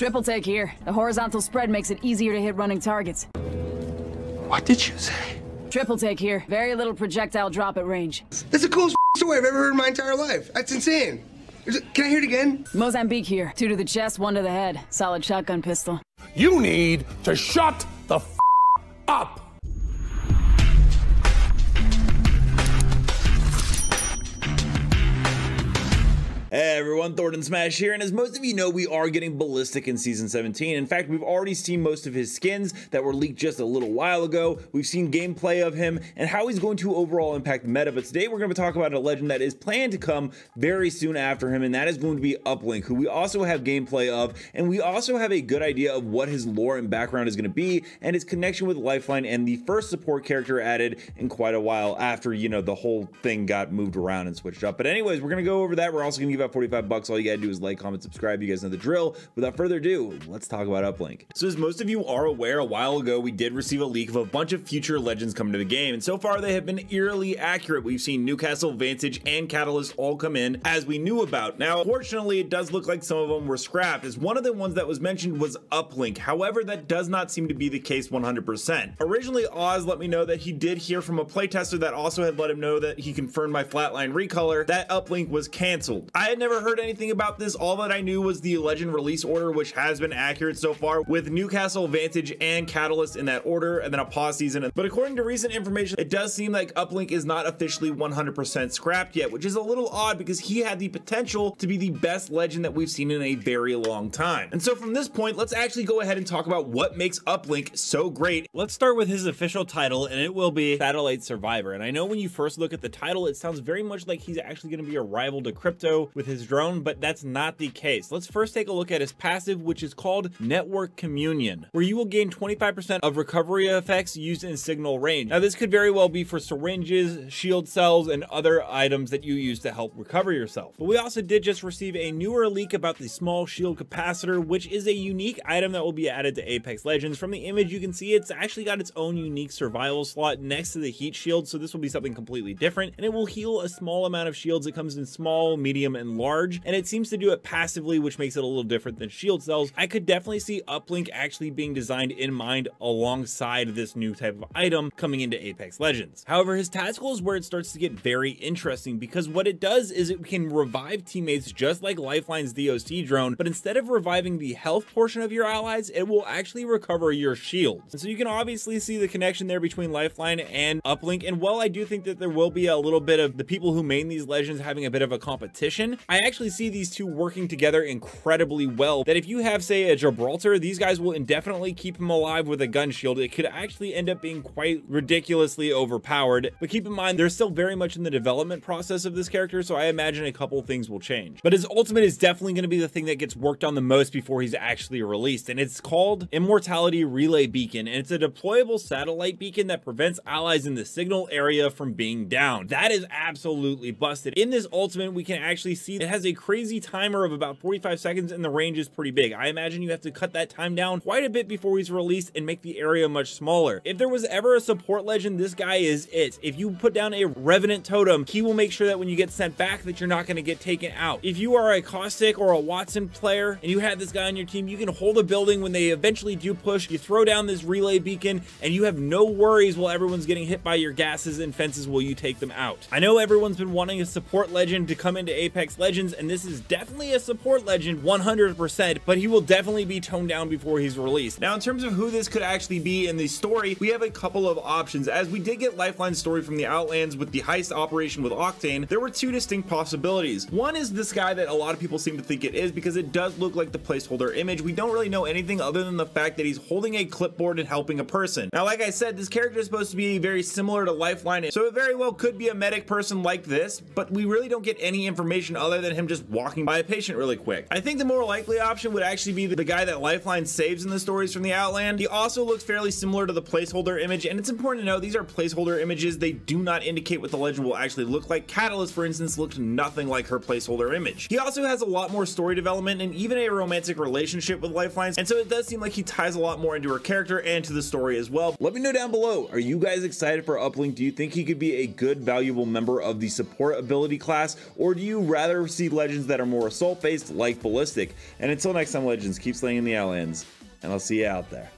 Triple take here. The horizontal spread makes it easier to hit running targets. What did you say? Triple take here. Very little projectile drop at range. That's the coolest story I've ever heard in my entire life. That's insane. Can I hear it again? Mozambique here. 2 to the chest, 1 to the head. Solid shotgun pistol. You need to shut the up. Hey everyone, Thordan Smash here, and as most of you know, we are getting ballistic in Season 17. In fact, we've already seen most of his skins that were leaked just a little while ago. We've seen gameplay of him and how he's going to overall impact meta, but today we're going to talk about a legend that is planned to come very soon after him, and that is going to be Uplink, who we also have gameplay of, and we also have a good idea of what his lore and background is going to be, and his connection with Lifeline, and the first support character added in quite a while after, you know, the whole thing got moved around and switched up. But anyways, we're going to go over that. We're also going to give out 45 bucks. All you gotta do is like, comment, subscribe. You guys know the drill. Without further ado, let's talk about Uplink. So as most of you are aware, a while ago we did receive a leak of a bunch of future legends coming to the game, and so far they have been eerily accurate. We've seen Newcastle, Vantage, and Catalyst all come in as we knew about. Now, fortunately, it does look like some of them were scrapped, as one of the ones that was mentioned was Uplink. However, that does not seem to be the case 100%. Originally, Oz let me know that he did hear from a playtester that also had let him know that he confirmed my flatline recolor that Uplink was canceled. I had never heard anything about this. All that I knew was the legend release order, which has been accurate so far, with Newcastle, Vantage, and Catalyst in that order, and then a pause season. But according to recent information, it does seem like Uplink is not officially 100% scrapped yet, which is a little odd because he had the potential to be the best legend that we've seen in a very long time. And so from this point, let's actually go ahead and talk about what makes Uplink so great. Let's start with his official title, and it will be Satellite Survivor. And I know when you first look at the title, it sounds very much like he's actually going to be a rival to Crypto with his drone, but that's not the case. Let's first take a look at his passive, which is called Network Communion, where you will gain 25% of recovery effects used in signal range. Now, this could very well be for syringes, shield cells, and other items that you use to help recover yourself. But we also did just receive a newer leak about the small shield capacitor, which is a unique item that will be added to Apex Legends. From the image, you can see it's actually got its own unique survival slot next to the heat shield, so this will be something completely different, and it will heal a small amount of shields. It comes in small, medium, and large, and it seems to do it passively, which makes it a little different than shield cells. I could definitely see Uplink actually being designed in mind alongside this new type of item coming into Apex Legends. However, his tactical is where it starts to get very interesting, because what it does is it can revive teammates just like Lifeline's DOC drone, but instead of reviving the health portion of your allies, it will actually recover your shields. And so you can obviously see the connection there between Lifeline and Uplink, and while I do think that there will be a little bit of the people who main these legends having a bit of a competition, I actually see these two working together incredibly well, that if you have, say, a Gibraltar, these guys will indefinitely keep him alive with a gun shield. It could actually end up being quite ridiculously overpowered, but keep in mind they're still very much in the development process of this character, so I imagine a couple things will change. But his ultimate is definitely going to be the thing that gets worked on the most before he's actually released, and it's called Immortality Relay Beacon, and it's a deployable satellite beacon that prevents allies in the signal area from being down. That is absolutely busted. In this ultimate, we can actually see it has a crazy timer of about 45 seconds, and the range is pretty big. I imagine you have to cut that time down quite a bit before he's released and make the area much smaller. If there was ever a support legend, this guy is it. If you put down a Revenant Totem, he will make sure that when you get sent back that you're not going to get taken out. If you are a Caustic or a Watson player and you have this guy on your team, you can hold a building when they eventually do push, you throw down this relay beacon, and you have no worries while everyone's getting hit by your gases and fences while you take them out. I know everyone's been wanting a support legend to come into Apex Legends, and this is definitely a support legend 100%, but he will definitely be toned down before he's released. Now, in terms of who this could actually be in the story, we have a couple of options. As we did get Lifeline's story from the Outlands with the heist operation with Octane, there were two distinct possibilities. One is this guy that a lot of people seem to think it is, because it does look like the placeholder image. We don't really know anything other than the fact that he's holding a clipboard and helping a person. Now, like I said, this character is supposed to be very similar to Lifeline, so it very well could be a medic person like this, but we really don't get any information other than him just walking by a patient really quick. I think the more likely option would actually be the guy that Lifeline saves in the stories from the Outland. He also looks fairly similar to the placeholder image, and it's important to know these are placeholder images. They do not indicate what the legend will actually look like. Catalyst, for instance, looked nothing like her placeholder image. He also has a lot more story development and even a romantic relationship with Lifelines, and so it does seem like he ties a lot more into her character and to the story as well. Let me know down below, are you guys excited for Uplink? Do you think he could be a good, valuable member of the support ability class, or do you rather rather see Legends that are more assault based like Ballistic. And until next time, Legends, keep slaying the aliens, and I'll see you out there.